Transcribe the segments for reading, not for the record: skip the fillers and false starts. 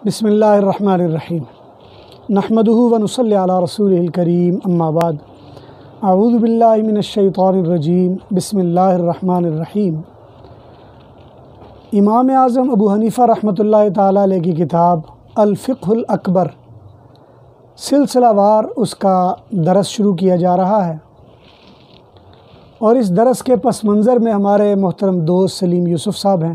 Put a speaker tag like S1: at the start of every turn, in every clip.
S1: بسم اللہ الرحمن الرحیم نحمدہ ونصلی علی رسولہ الکریم اما بعد اعوذ باللہ من الشیطان الرجیم بسم اللہ الرحمن الرحیم۔ امام اعظم ابو حنیفہ رحمۃ اللہ تعالیٰ علیہ کی کتاب الفقہ الاکبر سلسلہ وار اس کا درس شروع کیا جا رہا ہے، اور اس درس کے پس منظر میں ہمارے محترم دوست سلیم یوسف صاحب ہیں،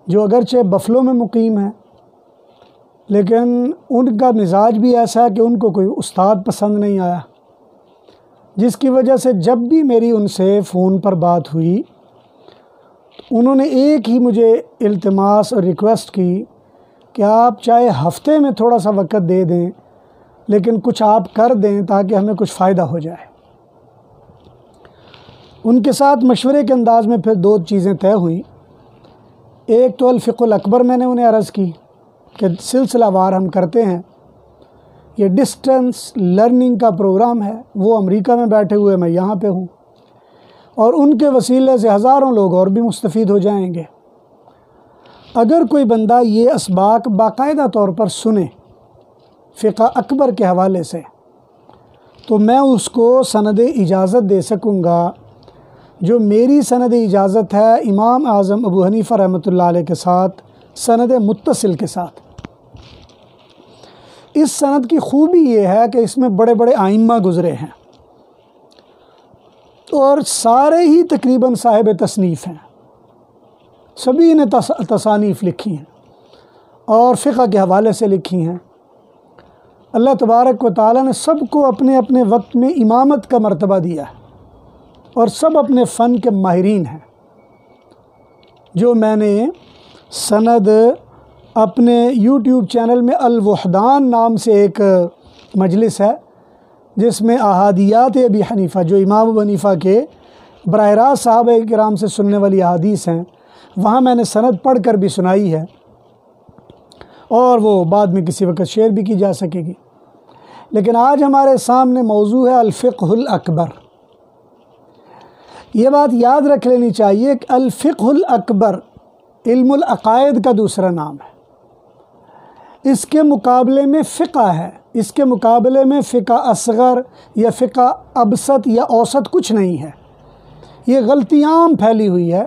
S1: جو اگرچہ بفلو میں مقیم ہیں لیکن ان کا مزاج بھی ایسا ہے کہ ان کو کوئی استاد پسند نہیں آیا، جس کی وجہ سے جب بھی میری ان سے فون پر بات ہوئی انہوں نے ایک ہی مجھے التماس اور ریکویسٹ کی کہ آپ چاہے ہفتے میں تھوڑا سا وقت دے دیں لیکن کچھ آپ کر دیں تاکہ ہمیں کچھ فائدہ ہو جائے۔ ان کے ساتھ مشورے کے انداز میں پھر دو چیزیں طے ہوئیں۔ ایک تو الفقہ الاکبر میں نے انہیں عرض کی کہ سلسلہ وار ہم کرتے ہیں، یہ ڈسٹنس لرننگ کا پروگرام ہے، وہ امریکہ میں بیٹھے ہوئے میں یہاں پہ ہوں، اور ان کے وسیلے سے ہزاروں لوگ اور بھی مستفید ہو جائیں گے۔ اگر کوئی بندہ یہ اسباق باقاعدہ طور پر سنے فقہ اکبر کے حوالے سے تو میں اس کو سند اجازت دے سکوں گا، جو میری سند اجازت ہے امام اعظم ابو حنیفہ رحمۃ اللہ علیہ کے ساتھ سند متصل کے ساتھ۔ اس سند کی خوبی یہ ہے کہ اس میں بڑے بڑے ائمہ گزرے ہیں اور سارے ہی تقریباً صاحب تصنیف ہیں، سبھی نے تصانیف لکھی ہیں اور فقہ کے حوالے سے لکھی ہیں۔ اللہ تبارک و تعالیٰ نے سب کو اپنے اپنے وقت میں امامت کا مرتبہ دیا ہے اور سب اپنے فن کے ماہرین ہیں۔ جو میں نے سند اپنے یوٹیوب چینل میں الوحدان نام سے ایک مجلس ہے جس میں احادیات ابی حنیفہ، جو امام ابو حنیفہ کے براہ راست صحابہ کرام سے سننے والی احادیث ہیں، وہاں میں نے سند پڑھ کر بھی سنائی ہے اور وہ بعد میں کسی وقت شیئر بھی کی جا سکے گی۔ لیکن آج ہمارے سامنے موضوع ہے الفقہ الاکبر۔ یہ بات یاد رکھ لینی چاہیے کہ الفقہ الاکبر علم العقائد کا دوسرا نام ہے۔ اس کے مقابلے میں فقہ ہے، اس کے مقابلے میں فقہ اصغر یا فقہ ابسط یا اوسط کچھ نہیں ہے۔ یہ غلطی عام پھیلی ہوئی ہے۔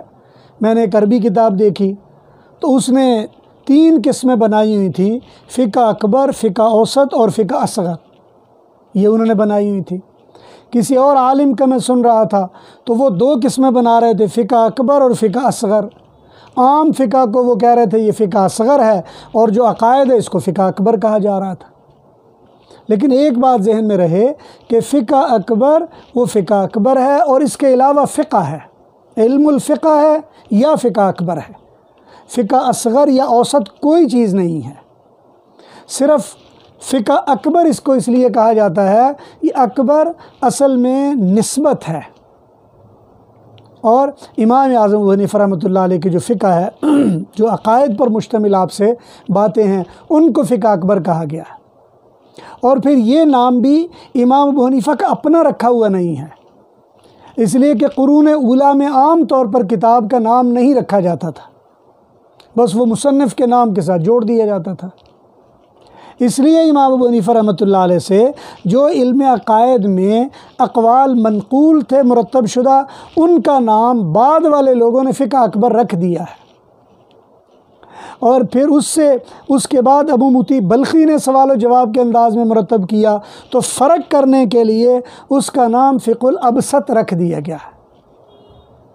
S1: میں نے ایک عربی کتاب دیکھی تو اس نے 3 قسمیں بنائی ہوئی تھیں، فقہ اکبر، فقہ اوسط اور فقہ اصغر، یہ انہوں نے بنائی ہوئی تھی۔ کسی اور عالم کا میں سن رہا تھا تو وہ 2 قسمیں بنا رہے تھے، فقہ اکبر اور فقہ اصغر۔ عام فقہ کو وہ کہہ رہے تھے یہ فقہ اصغر ہے، اور جو عقائد ہے اس کو فقہ اکبر کہا جا رہا تھا۔ لیکن ایک بات ذہن میں رہے کہ فقہ اکبر وہ فقہ اکبر ہے، اور اس کے علاوہ فقہ ہے، علم الفقہ ہے یا فقہ اکبر ہے۔ فقہ اصغر یا اوسط کوئی چیز نہیں ہے، صرف فقہ اکبر اس کو اس لیے کہا جاتا ہے، یہ اکبر اصل میں نسبت ہے، اور امام اعظم ابو حنیفہ رحمۃ اللہ علیہ کی جو فقہ ہے، جو عقائد پر مشتمل آپ سے باتیں ہیں، ان کو فقہ اکبر کہا گیا ہے۔ اور پھر یہ نام بھی امام ابو حنیفہ کا اپنا رکھا ہوا نہیں ہے، اس لیے کہ قرون اولیٰ میں عام طور پر کتاب کا نام نہیں رکھا جاتا تھا، بس وہ مصنف کے نام کے ساتھ جوڑ دیا جاتا تھا۔ اس لیے امام ابو حنیفہ رحمۃ اللہ علیہ سے جو علم عقائد میں اقوال منقول تھے مرتب شدہ، ان کا نام بعد والے لوگوں نے فقہ اکبر رکھ دیا ہے۔ اور پھر اس کے بعد ابو مطیع بلخی نے سوال و جواب کے انداز میں مرتب کیا تو فرق کرنے کے لیے اس کا نام فقہ الابسط رکھ دیا گیا ہے۔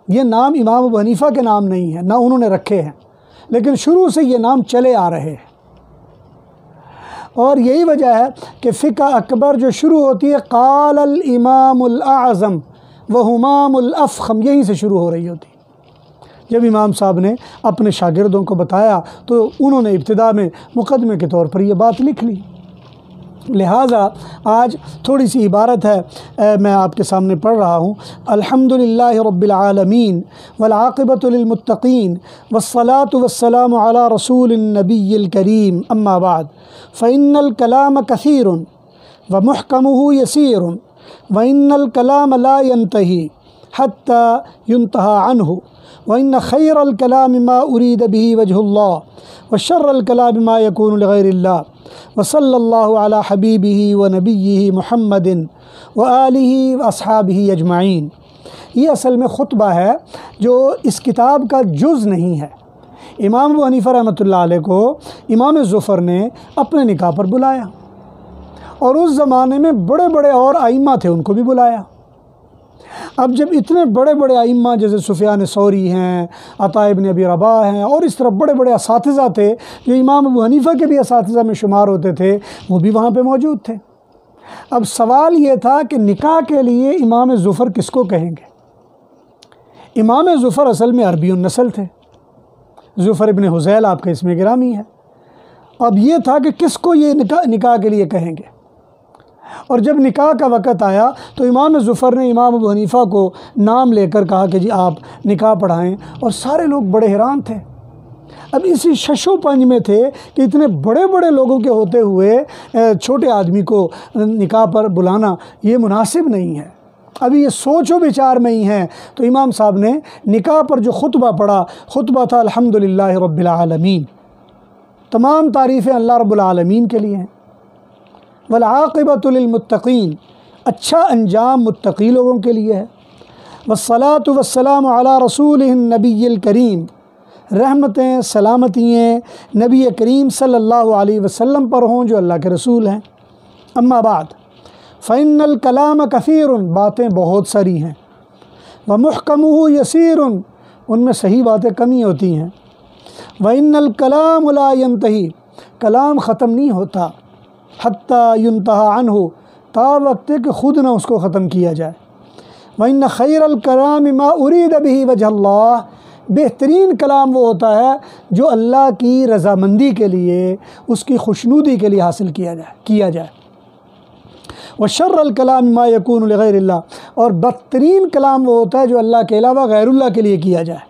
S1: یہ نام امام ابو حنیفہ کے نام نہیں ہے، نہ انہوں نے رکھے ہیں، لیکن شروع سے یہ نام چلے آ رہے ہیں۔ اور یہی وجہ ہے کہ فقہ اکبر جو شروع ہوتی ہے قال الامام الاعظم وہمام الافخم، یہیں سے شروع ہو رہی ہوتی۔ جب امام صاحب نے اپنے شاگردوں کو بتایا تو انہوں نے ابتدا میں مقدمے کے طور پر یہ بات لکھ لی۔ لہٰذا آج تھوڑی سی عبارت ہے، میں آپ کے سامنے پڑھ رہا ہوں۔ الحمدللہ رب العالمین والعاقبۃ للمتقین والصلاة والسلام علی رسول النبی الکریم، اما بعد فإن الکلام کثیر ومحکمہ یسیر وإن الکلام لا ينتہی حتى ينتهى عنه وإن خير الكلام ما أريد به وجه الله وشر الكلام ما يكون لغير الله وصلى الله على حبيبه ونبيه محمد وآله وأصحابه أجمعين۔ یہ اصل میں خطبہ ہے جو اس کتاب کا جز نہیں ہے۔ امام ابو حنیفہ رحمۃ اللہ علیہ کو امام ظفر نے اپنے نکاح پر بلایا، اور اس زمانے میں بڑے بڑے اور ائمہ تھے، ان کو بھی بلایا۔ اب جب اتنے بڑے بڑے ائمہ جیسے سفیان ثوری ہیں، عطاء ابن ابی رباح ہیں، اور اس طرح بڑے بڑے اساتذہ تھے جو امام ابو حنیفہ کے بھی اساتذہ میں شمار ہوتے تھے، وہ بھی وہاں پہ موجود تھے۔ اب سوال یہ تھا کہ نکاح کے لیے امام ظفر کس کو کہیں گے؟ امام ظفر اصل میں عربی النسل تھے، ظفر ابن حذیل آپ کا اسم گرامی ہے۔ اب یہ تھا کہ کس کو یہ نکاح کے لیے کہیں گے، اور جب نکاح کا وقت آیا تو امام ظفر نے امام ابو حنیفہ کو نام لے کر کہا کہ جی آپ نکاح پڑھائیں، اور سارے لوگ بڑے حیران تھے۔ اب اسی شش و پنج میں تھے کہ اتنے بڑے بڑے لوگوں کے ہوتے ہوئے چھوٹے آدمی کو نکاح پر بلانا یہ مناسب نہیں ہے، ابھی یہ سوچ و بچار میں ہی ہیں۔ تو امام صاحب نے نکاح پر جو خطبہ پڑھا، خطبہ تھا الحمدللہ رب العالمین، تمام تعریفیں اللہ رب العالمین کے لیے ہیں۔ والعاقبۃ للمتقین، اچھا انجام متقی لوگوں کے لیے ہے۔ والصلاۃ والسلام علی رسولہ النبی الکریم، رحمتیں سلامتییں نبی کریم صلی اللہ علیہ وسلم پر ہوں جو اللہ کے رسول ہیں۔ اما بعد فإن الکلام کثیر، باتیں بہت ساری ہیں، ومحکمہ یسیر، ان میں صحیح باتیں کمی ہوتی ہیں۔ وإن الکلام لا ینتہی، کلام ختم نہیں ہوتا، حتیٰ ینتہی عنہ، تا وقت کہ خود نہ اس کو ختم کیا جائے۔ وإن خیر الکلام ما ارید بہ وجہ اللہ، بہترین کلام وہ ہوتا ہے جو اللہ کی رضامندی کے لیے، اس کی خوشنودی کے لیے حاصل کیا جائے۔ وشر الکلام ما یکون لغیر اللہ، اور بدترین کلام وہ ہوتا ہے جو اللہ کے علاوہ غیر اللہ کے لیے کیا جائے۔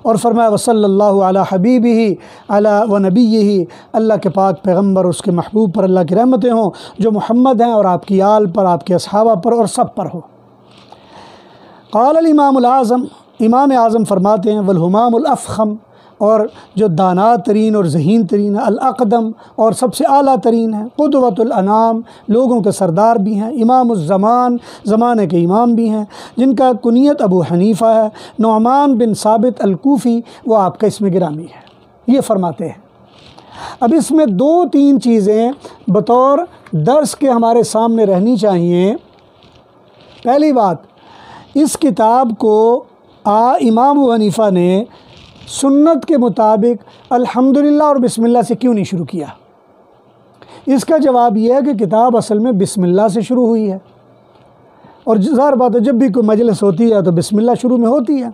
S1: اور فرمایا وصلی اللہ علی حبیبہ علی و نبیہ، اللہ کے پاک پیغمبر اس کے محبوب پر اللہ کی رحمتیں ہوں جو محمد ہیں، اور آپ کی آل پر، آپ کے اصحابہ پر، اور سب پر ہو۔ قال الامام الاعظم، امام اعظم فرماتے ہیں والہمام الافخم، اور جو دانا ترین اور ذہین ترین ہے، الاقدم، اور سب سے اعلیٰ ترین ہے، قدوۃ الانام، لوگوں کے سردار بھی ہیں، امام الزمان، زمانے کے امام بھی ہیں، جن کا کنیت ابو حنیفہ ہے، نعمان بن ثابت الکوفی، وہ آپ کا اسم گرامی ہے۔ یہ فرماتے ہیں۔ اب اس میں دو تین چیزیں بطور درس کے ہمارے سامنے رہنی چاہیے۔ پہلی بات، اس کتاب کو امام ابو حنیفہ نے سنت کے مطابق الحمدللہ اور بسم اللہ سے کیوں نہیں شروع کیا؟ اس کا جواب یہ ہے کہ کتاب اصل میں بسم اللہ سے شروع ہوئی ہے، اور ظاہر بات ہے جب بھی کوئی مجلس ہوتی ہے تو بسم اللہ شروع میں ہوتی ہے۔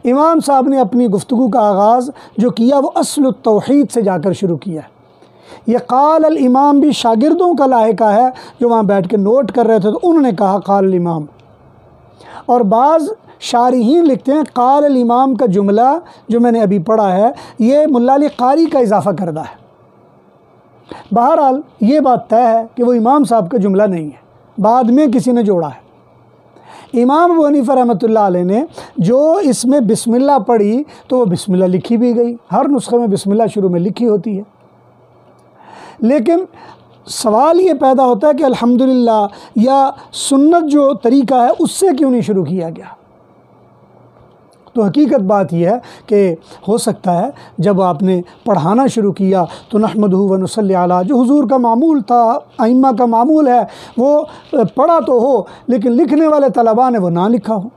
S1: امام صاحب نے اپنی گفتگو کا آغاز جو کیا وہ اصل التوحید سے جا کر شروع کیا۔ یہ قال الامام بھی شاگردوں کا لاحقہ ہے جو وہاں بیٹھ کے نوٹ کر رہے تھے، تو انہوں نے کہا قال الامام، اور بعض شارحین لکھتے ہیں قال الامام کا جملہ جو میں نے ابھی پڑھا ہے یہ ملا علی قاری کا اضافہ کردہ ہے۔ بہرحال یہ بات طے ہے کہ وہ امام صاحب کا جملہ نہیں ہے، بعد میں کسی نے جوڑا ہے۔ امام ابو حنیفہ رحمۃ اللہ علیہ نے جو اس میں بسم اللہ پڑھی تو وہ بسم اللہ لکھی بھی گئی، ہر نسخے میں بسم اللہ شروع میں لکھی ہوتی ہے، لیکن سوال یہ پیدا ہوتا ہے کہ الحمدللہ یا سنت جو طریقہ ہے اس سے کیوں نہیں شروع کیا گیا؟ تو حقیقت بات یہ ہے کہ ہو سکتا ہے جب آپ نے پڑھانا شروع کیا تو نحمدہ و نصلی علیہ، جو حضور کا معمول تھا، ائمہ کا معمول ہے، وہ پڑھا تو ہو لیکن لکھنے والے طلباء نے وہ نہ لکھا ہو،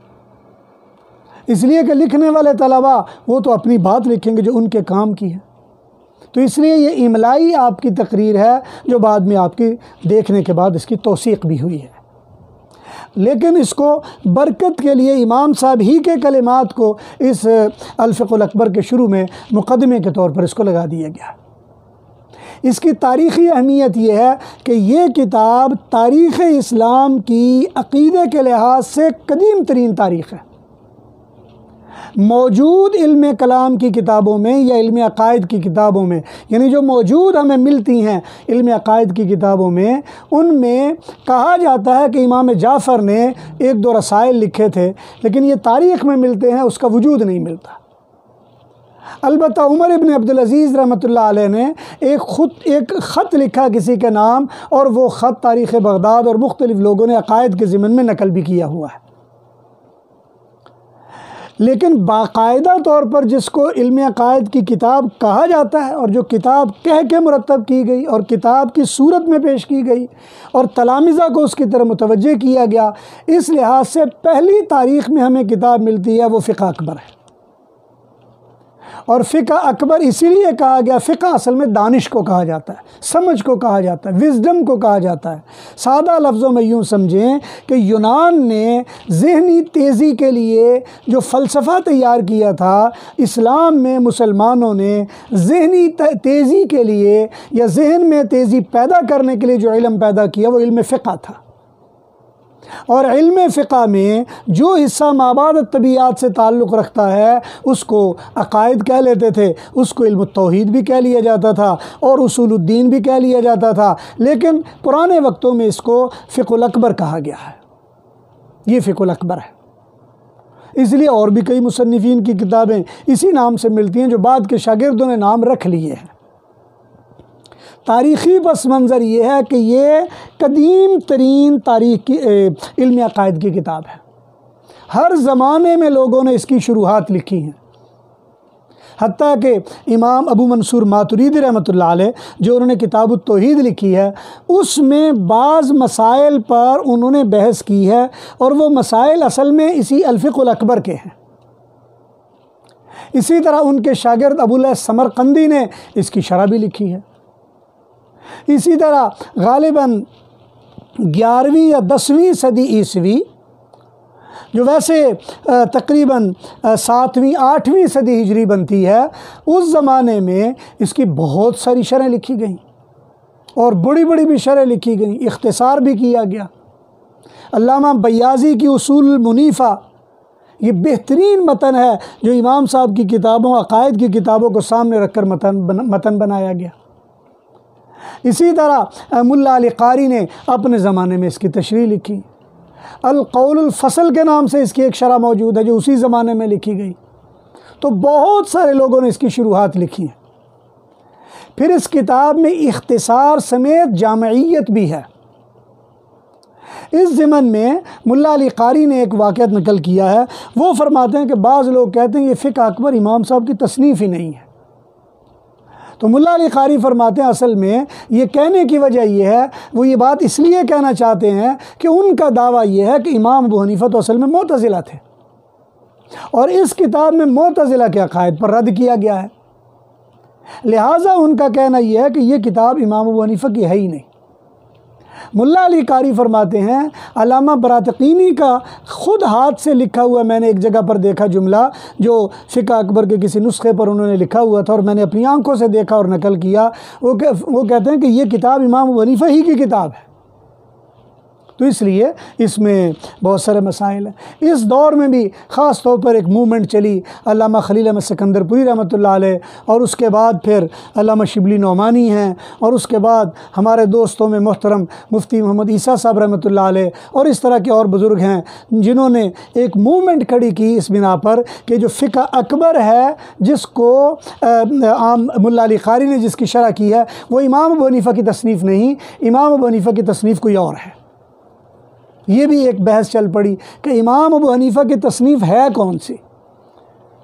S1: اس لیے کہ لکھنے والے طلباء وہ تو اپنی بات لکھیں گے جو ان کے کام کی ہے، تو اس لیے یہ املائی آپ کی تقریر ہے جو بعد میں آپ کی دیکھنے کے بعد اس کی توثیق بھی ہوئی ہے، لیکن اس کو برکت کے لیے امام صاحب ہی کے کلمات کو اس الفقہ الاکبر کے شروع میں مقدمے کے طور پر اس کو لگا دیا گیا۔ اس کی تاریخی اہمیت یہ ہے کہ یہ کتاب تاریخ اسلام کی عقیدے کے لحاظ سے قدیم ترین تاریخ ہے، موجود علم کلام کی کتابوں میں یا علم عقائد کی کتابوں میں، یعنی جو موجود ہمیں ملتی ہیں علم عقائد کی کتابوں میں، ان میں کہا جاتا ہے کہ امام جعفر نے 1-2 رسائل لکھے تھے، لیکن یہ تاریخ میں ملتے ہیں، اس کا وجود نہیں ملتا۔ البتہ عمر ابن عبدالعزیز رحمۃ اللہ علیہ نے ایک خط لکھا کسی کے نام، اور وہ خط تاریخ بغداد اور مختلف لوگوں نے عقائد کے ضمن میں نقل بھی کیا ہوا ہے۔ لیکن باقاعدہ طور پر جس کو علم عقائد کی کتاب کہا جاتا ہے، اور جو کتاب کہہ کے مرتب کی گئی اور کتاب کی صورت میں پیش کی گئی اور تلامذہ کو اس کی طرف متوجہ کیا گیا، اس لحاظ سے پہلی تاریخ میں ہمیں کتاب ملتی ہے وہ فقہ اکبر ہے۔ اور فقہ اکبر اسی لیے کہا گیا، فقہ اصل میں دانش کو کہا جاتا ہے، سمجھ کو کہا جاتا ہے، وزڈم کو کہا جاتا ہے۔ سادہ لفظوں میں یوں سمجھیں کہ یونان نے ذہنی تیزی کے لیے جو فلسفہ تیار کیا تھا، اسلام میں مسلمانوں نے ذہنی تیزی کے لیے یا ذہن میں تیزی پیدا کرنے کے لیے جو علم پیدا کیا وہ علم فقہ تھا۔ اور علم فقہ میں جو حصہ مابعد الطبیعات سے تعلق رکھتا ہے اس کو عقائد کہہ لیتے تھے، اس کو علم التوحید بھی کہہ لیا جاتا تھا اور اصول الدین بھی کہہ لیا جاتا تھا، لیکن پرانے وقتوں میں اس کو فقہ الاکبر کہا گیا ہے۔ یہ فقہ الاکبر ہے۔ اس لیے اور بھی کئی مصنفین کی کتابیں اسی نام سے ملتی ہیں جو بعد کے شاگردوں نے نام رکھ لیے ہیں۔ تاریخی پس منظر یہ ہے کہ یہ قدیم ترین تاریخ کی علم عقائد کی کتاب ہے۔ ہر زمانے میں لوگوں نے اس کی شروحات لکھی ہیں، حتیٰ کہ امام ابو منصور ماتریدی رحمۃ اللہ علیہ جو انہوں نے کتاب التوحید لکھی ہے، اس میں بعض مسائل پر انہوں نے بحث کی ہے، اور وہ مسائل اصل میں اسی الفقہ الاکبر کے ہیں۔ اسی طرح ان کے شاگرد ابواللیث سمرقندی نے اس کی شرح بھی لکھی ہے۔ اسی طرح غالباً 11ویں یا 10ویں صدی عیسوی، جو ویسے تقریباً 7ویں 8ویں صدی ہجری بنتی ہے، اس زمانے میں اس کی بہت ساری شرح لکھی گئیں، اور بڑی بڑی بھی شرح لکھی گئیں، اختصار بھی کیا گیا۔ علامہ بیاضی کی اصول المنیفہ یہ بہترین متن ہے جو امام صاحب کی کتابوں، عقائد کی کتابوں کو سامنے رکھ کر متن بنایا گیا۔ اسی طرح ملا علی قاری نے اپنے زمانے میں اس کی تشریح لکھی۔ القول الفصل کے نام سے اس کی ایک شرح موجود ہے جو اسی زمانے میں لکھی گئی۔ تو بہت سارے لوگوں نے اس کی شروحات لکھی ہیں۔ پھر اس کتاب میں اختصار سمیت جامعیت بھی ہے۔ اس ضمن میں ملا علی قاری نے ایک واقعہ نقل کیا ہے۔ وہ فرماتے ہیں کہ بعض لوگ کہتے ہیں یہ فقہ اکبر امام صاحب کی تصنیف ہی نہیں ہے۔ تو ملا علی قاری فرماتے ہیں اصل میں یہ کہنے کی وجہ یہ ہے، وہ یہ بات اس لیے کہنا چاہتے ہیں کہ ان کا دعویٰ یہ ہے کہ امام ابو حنیفہ تو اصل میں معتزلہ تھے، اور اس کتاب میں معتزلہ کے عقائد پر رد کیا گیا ہے، لہٰذا ان کا کہنا یہ ہے کہ یہ کتاب امام ابو حنیفہ کی ہے ہی نہیں۔ ملا علی قاری فرماتے ہیں علامہ براتقینی کا خود ہاتھ سے لکھا ہوا، میں نے ایک جگہ پر دیکھا جملہ جو فقہ اکبر کے کسی نسخے پر انہوں نے لکھا ہوا تھا اور میں نے اپنی آنکھوں سے دیکھا اور نقل کیا۔ وہ کہتے ہیں کہ یہ کتاب امام ابو حنیفہ ہی کی کتاب ہے۔ تو اس لیے اس میں بہت سارے مسائل ہیں۔ اس دور میں بھی خاص طور پر ایک موومنٹ چلی، علامہ خلیل احمد سکندر پوری رحمۃ اللہ علیہ، اور اس کے بعد پھر علامہ شبلی نعمانی ہیں، اور اس کے بعد ہمارے دوستوں میں محترم مفتی محمد عیسیٰ صاحب رحمۃ اللہ علیہ، اور اس طرح کے اور بزرگ ہیں جنہوں نے ایک موومنٹ کھڑی کی اس بنا پر کہ جو فقہ اکبر ہے، جس کو عام ملا علی قاری نے جس کی شرح کی ہے، وہ امام ابو حنیفہ کی تصنیف نہیں، امام ابو حنیفہ کی تصنیف کوئی اور ہے۔ یہ بھی ایک بحث چل پڑی کہ امام ابو حنیفہ کی تصنیف ہے کون سی،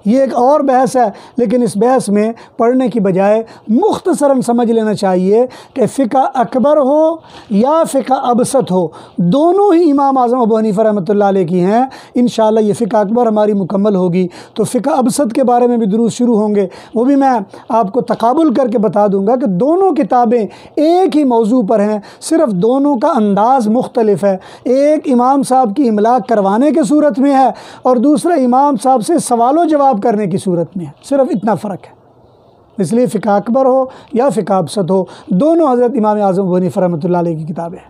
S1: یہ ایک اور بحث ہے، لیکن اس بحث میں پڑھنے کی بجائے مختصراً سمجھ لینا چاہیے کہ فقہ اکبر ہو یا فقہ ابسط ہو، دونوں ہی امام اعظم ابو حنیفہ رحمۃ اللہ علیہ کی ہیں۔ انشاءاللہ یہ فقہ اکبر ہماری مکمل ہوگی تو فقہ ابسط کے بارے میں بھی دروس شروع ہوں گے، وہ بھی میں آپ کو تقابل کر کے بتا دوں گا کہ دونوں کتابیں ایک ہی موضوع پر ہیں، صرف دونوں کا انداز مختلف ہے۔ ایک امام صاحب کی املاء کروانے کے صورت میں ہے، اور دوسرا امام صاحب سے سوال و جواب کرنے کی صورت میں ہے، صرف اتنا فرق ہے۔ اس لیے فقہ اکبر ہو یا فقہ ابسط ہو، دونوں حضرت امام اعظم ابو حنیفہ رحمۃ اللہ علیہ کی کتابیں ہیں۔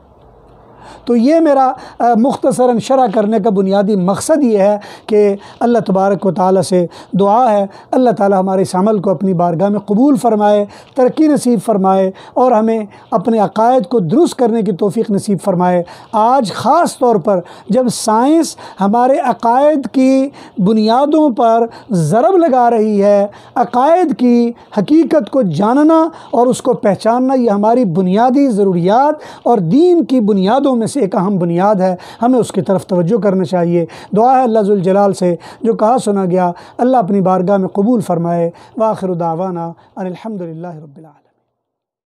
S1: تو یہ میرا مختصراً شرح کرنے کا بنیادی مقصد یہ ہے کہ اللہ تبارک و تعالیٰ سے دعا ہے اللہ تعالیٰ ہمارے اس عمل کو اپنی بارگاہ میں قبول فرمائے، ترقی نصیب فرمائے اور ہمیں اپنے عقائد کو درست کرنے کی توفیق نصیب فرمائے۔ آج خاص طور پر جب سائنس ہمارے عقائد کی بنیادوں پر ضرب لگا رہی ہے، عقائد کی حقیقت کو جاننا اور اس کو پہچاننا یہ ہماری بنیادی ضروریات اور دین کی بنیادوں میں سے ایک اہم بنیاد ہے، ہمیں اس کی طرف توجہ کرنا چاہیے۔ دعا ہے اللہ ذوالجلال سے جو کہا سنا گیا اللہ اپنی بارگاہ میں قبول فرمائے۔ وآخر دعوانا ان الحمد للہ رب العالمین۔